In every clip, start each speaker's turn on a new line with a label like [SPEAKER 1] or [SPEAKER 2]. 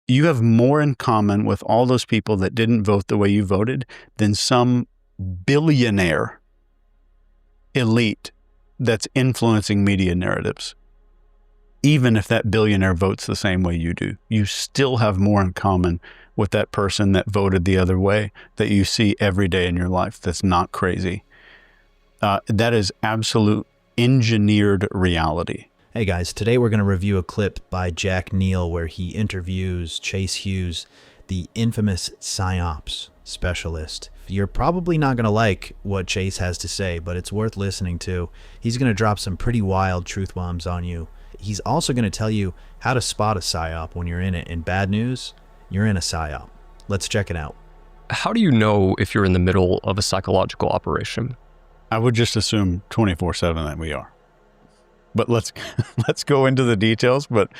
[SPEAKER 1] You have more in common with all those people that didn't vote the way you voted than some billionaire elite that's influencing media narratives. Even if that billionaire votes the same way you do, you still have more in common with that person that voted the other way that you see every day in your life. That's not crazy. That is absolute engineered reality.
[SPEAKER 2] Hey guys, today we're going to review a clip by Jack Neal where he interviews Chase Hughes, the infamous PsyOps specialist. You're probably not going to like what Chase has to say, but it's worth listening to. He's going to drop some pretty wild truth bombs on you. He's also going to tell you how to spot a PSYOP when you're in it. In bad news, you're in a PSYOP. Let's check it out.
[SPEAKER 3] How do you know if you're in the middle of a psychological operation?
[SPEAKER 1] I would just assume 24/7 that we are. But let's go into the details. But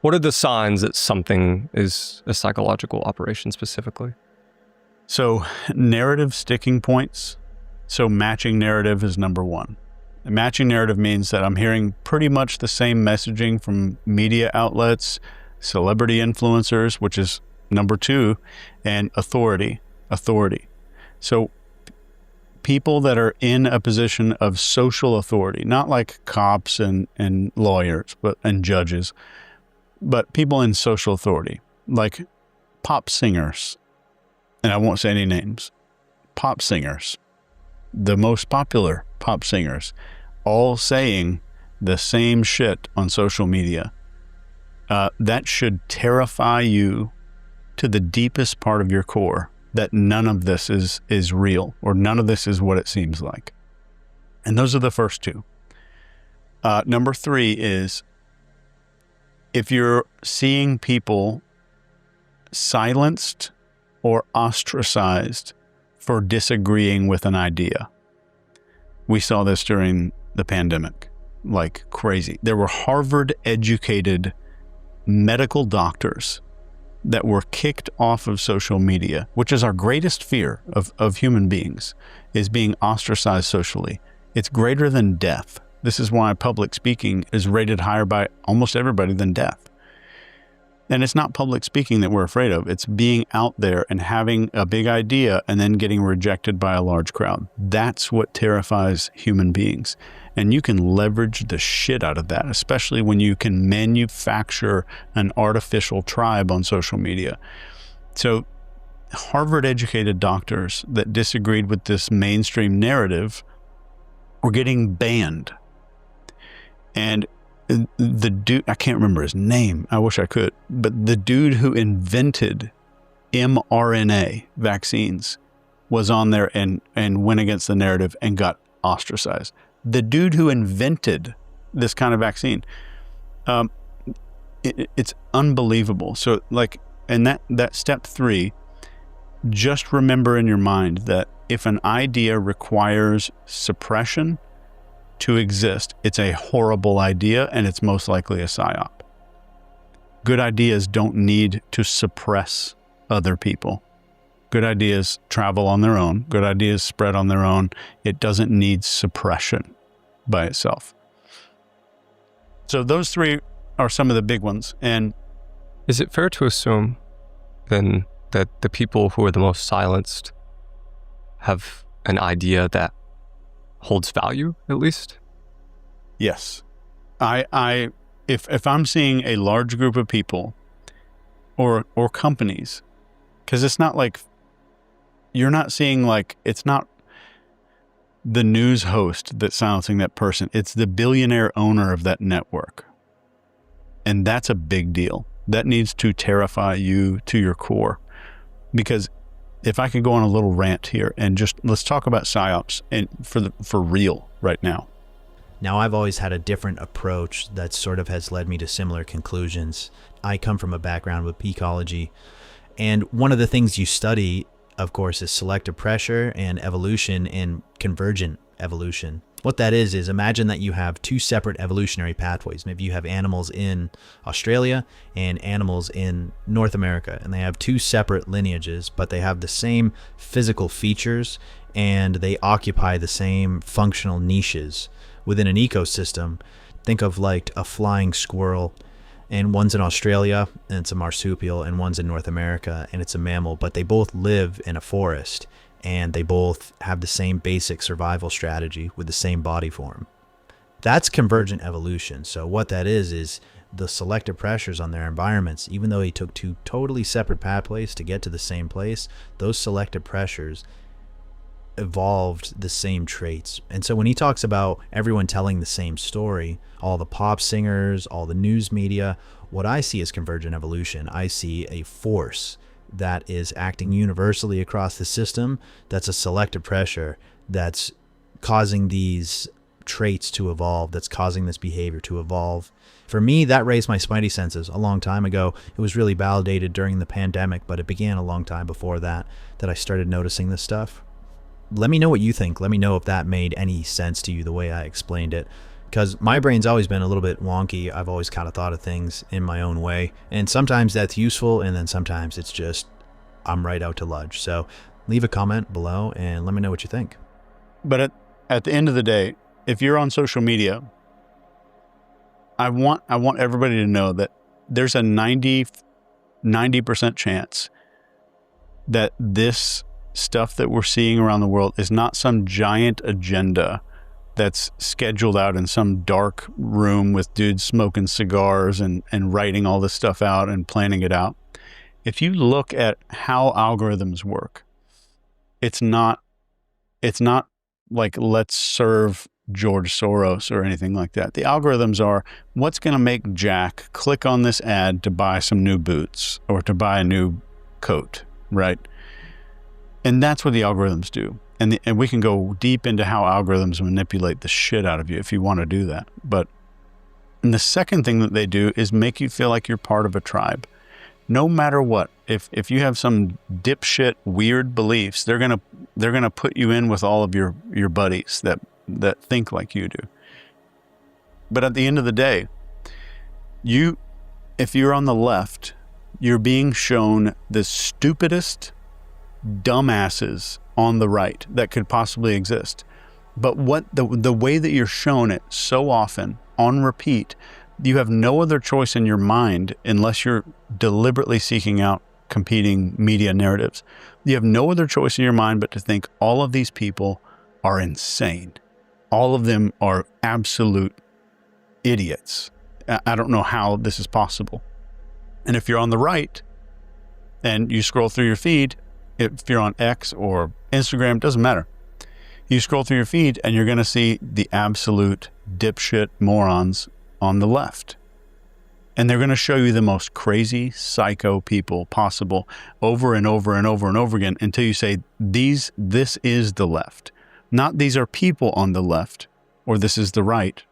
[SPEAKER 3] what are the signs that something is a psychological operation specifically?
[SPEAKER 1] So narrative sticking points. So matching narrative is number one. Matching narrative means that I'm hearing pretty much the same messaging from media outlets, celebrity influencers, which is number two, and authority. So people that are in a position of social authority, not like cops and lawyers and judges, but people in social authority, like pop singers, and I won't say any names, pop singers, the most popular pop singers, all saying the same shit on social media. That should terrify you to the deepest part of your core, that none of this is real, or none of this is what it seems like. And those are the first two. Number three is if you're seeing people silenced or ostracized for disagreeing with an idea. We saw this during the pandemic, like crazy. There were Harvard-educated medical doctors that were kicked off of social media, which is our greatest fear of human beings, is being ostracized socially. It's greater than death. This is why public speaking is rated higher by almost everybody than death. And it's not public speaking that we're afraid of. It's being out there and having a big idea and then getting rejected by a large crowd. That's what terrifies human beings. And you can leverage the shit out of that, especially when you can manufacture an artificial tribe on social media. So Harvard-educated doctors that disagreed with this mainstream narrative were getting banned. And the dude, I can't remember his name, I wish I could, but the dude who invented mRNA vaccines was on there and went against the narrative and got ostracized. The dude who invented this kind of vaccine, it's unbelievable. So like, and that step three, just remember in your mind that if an idea requires suppression to exist, it's a horrible idea and it's most likely a PSYOP. Good ideas don't need to suppress other people. Good ideas travel on their own. Good ideas spread on their own. It doesn't need suppression by itself. So those three are some of the big ones. And
[SPEAKER 3] is it fair to assume then that the people who are the most silenced have an idea that holds value, at least?
[SPEAKER 1] Yes. If I'm seeing a large group of people or companies, because it's not like, you're not seeing like, it's not the news host that's silencing that person. It's the billionaire owner of that network. And that's a big deal. That needs to terrify you to your core. Because if I could go on a little rant here and just let's talk about PSYOPs and for real right now.
[SPEAKER 2] Now, I've always had a different approach that sort of has led me to similar conclusions. I come from a background with ecology, and one of the things you study, of course, is selective pressure and evolution and convergent evolution. What that is imagine that you have two separate evolutionary pathways. Maybe you have animals in Australia and animals in North America, and they have two separate lineages, but they have the same physical features and they occupy the same functional niches within an ecosystem. Think of like a flying squirrel and one's in Australia, and it's a marsupial, and one's in North America, and it's a mammal, but they both live in a forest, and they both have the same basic survival strategy with the same body form. That's convergent evolution. So what that is the selective pressures on their environments, even though they took two totally separate pathways to get to the same place, those selective pressures evolved the same traits. And so when he talks about everyone telling the same story, all the pop singers, all the news media, what I see is convergent evolution. I see a force that is acting universally across the system. That's a selective pressure that's causing these traits to evolve, that's causing this behavior to evolve. For me, that raised my spidey senses a long time ago. It was really validated during the pandemic, but it began a long time before that I started noticing this stuff. Let me know what you think. Let me know if that made any sense to you the way I explained it, because my brain's always been a little bit wonky. I've always kind of thought of things in my own way, and sometimes that's useful, and then sometimes it's just I'm right out to lunch. So leave a comment below and let me know what you think.
[SPEAKER 1] But at the end of the day, if you're on social media, I want everybody to know that there's a 90% chance that this stuff that we're seeing around the world is not some giant agenda that's scheduled out in some dark room with dudes smoking cigars and writing all this stuff out and planning it out. If you look at how algorithms work, it's not like let's serve George Soros or anything like that. The algorithms are what's going to make Jack click on this ad to buy some new boots or to buy a new coat, right? And that's what the algorithms do. And we can go deep into how algorithms manipulate the shit out of you if you want to do that. But and the second thing that they do is make you feel like you're part of a tribe. No matter what, if you have some dipshit weird beliefs, they're gonna put you in with all of your buddies that think like you do. But at the end of the day, if you're on the left, you're being shown the stupidest dumbasses on the right that could possibly exist. But what the way that you're shown it so often on repeat, you have no other choice in your mind unless you're deliberately seeking out competing media narratives. You have no other choice in your mind but to think all of these people are insane. All of them are absolute idiots. I don't know how this is possible. And if you're on the right and you scroll through your feed, if you're on X or Instagram, doesn't matter. You scroll through your feed and you're going to see the absolute dipshit morons on the left. And they're going to show you the most crazy psycho people possible over and over and over and over again until you say, this is the left. Not these are people on the left or this is the right.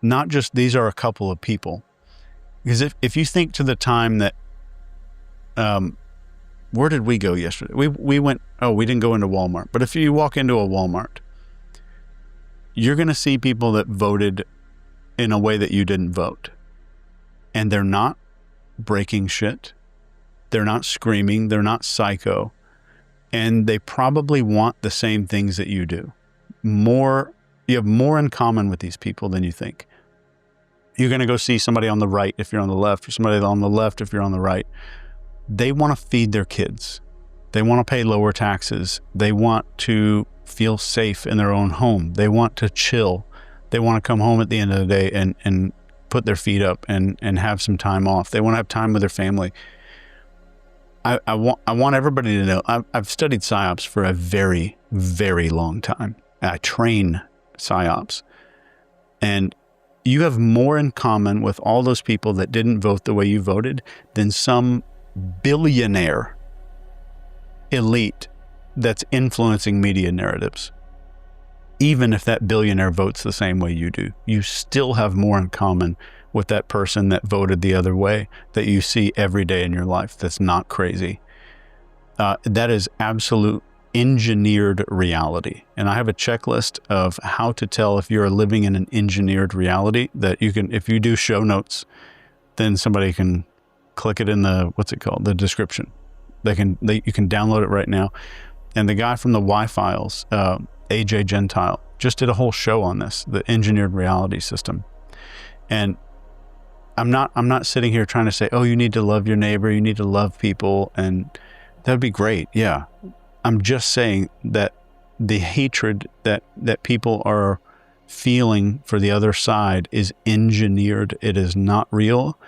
[SPEAKER 1] Not just these are a couple of people. Because if you think to the time that, where did we go yesterday? We went, we didn't go into Walmart. But if you walk into a Walmart, you're going to see people that voted in a way that you didn't vote. And they're not breaking shit. They're not screaming. They're not psycho. And they probably want the same things that you do. You have more in common with these people than you think. You're going to go see somebody on the right if you're on the left, or somebody on the left if you're on the right. They want to feed their kids. They want to pay lower taxes. They want to feel safe in their own home. They want to chill. They want to come home at the end of the day and put their feet up and have some time off. They want to have time with their family. I want everybody to know, I've studied PSYOPs for a very, very long time. I train PSYOPs. And you have more in common with all those people that didn't vote the way you voted than some billionaire elite that's influencing media narratives. Even if that billionaire votes the same way you do, you still have more in common with that person that voted the other way that you see every day in your life that's not crazy. That is absolute engineered reality. And I have a checklist of how to tell if you're living in an engineered reality that you can, if you do show notes, then somebody can click it in the, the description. You can download it right now. And the guy from the Y-Files, AJ Gentile, just did a whole show on this, the engineered reality system. And I'm not sitting here trying to say, oh, you need to love your neighbor, you need to love people, and that'd be great. Yeah. I'm just saying that the hatred that people are feeling for the other side is engineered. It is not real.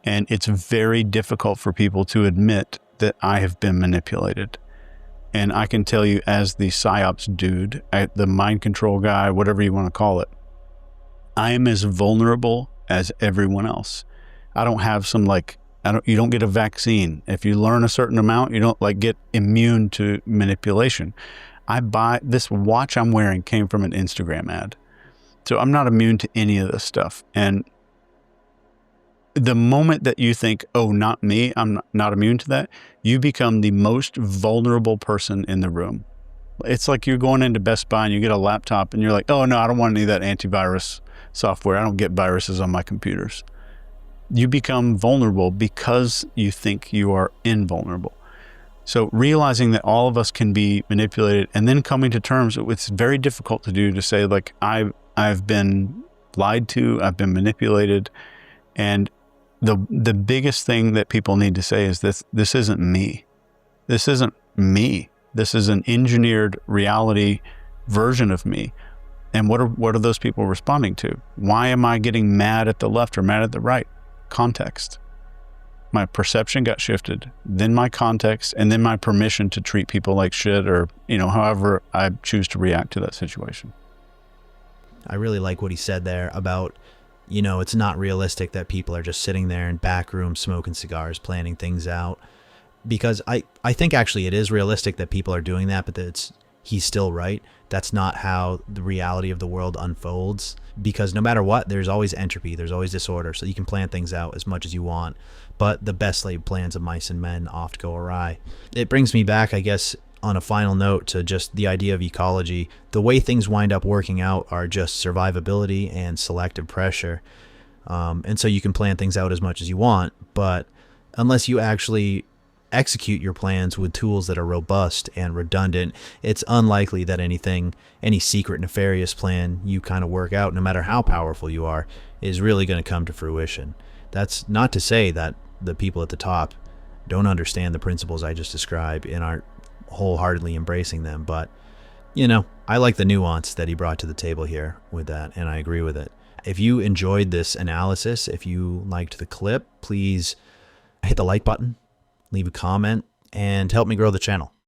[SPEAKER 1] And it's very difficult for people to admit that I have been manipulated. And I can tell you, as the psyops dude, the mind control guy, whatever you want to call it, I am as vulnerable as everyone else. I don't have some you don't get a vaccine. If you learn a certain amount, you don't get immune to manipulation. This watch I'm wearing came from an Instagram ad. So I'm not immune to any of this stuff. And the moment that you think, oh, not me, I'm not immune to that, you become the most vulnerable person in the room. It's like you're going into Best Buy and you get a laptop and you're like, oh no, I don't want any of that antivirus software. I don't get viruses on my computers. You become vulnerable because you think you are invulnerable. So realizing that all of us can be manipulated, and then coming to terms, it's very difficult to do, to say I've been lied to, I've been manipulated. And the biggest thing that people need to say is this isn't me. This isn't me. This is an engineered reality version of me. And what are those people responding to? Why am I getting mad at the left or mad at the right? Context. My perception got shifted, then my context, and then my permission to treat people like shit, or however I choose to react to that situation.
[SPEAKER 2] I really like what he said there about, it's not realistic that people are just sitting there in back rooms smoking cigars, planning things out. Because I think actually it is realistic that people are doing that, but he's still right. That's not how the reality of the world unfolds. Because no matter what, there's always entropy, there's always disorder. So you can plan things out as much as you want, but the best laid plans of mice and men oft go awry. It brings me back, I guess, on a final note, to just the idea of ecology. The way things wind up working out are just survivability and selective pressure. And so you can plan things out as much as you want, but unless you actually execute your plans with tools that are robust and redundant, it's unlikely that any secret nefarious plan you kind of work out, no matter how powerful you are, is really going to come to fruition. That's not to say that the people at the top don't understand the principles I just described and aren't wholeheartedly embracing them, but I like the nuance that he brought to the table here with that, and I agree with it. If you enjoyed this analysis, if you liked the clip, please hit the like button, leave a comment, and help me grow the channel.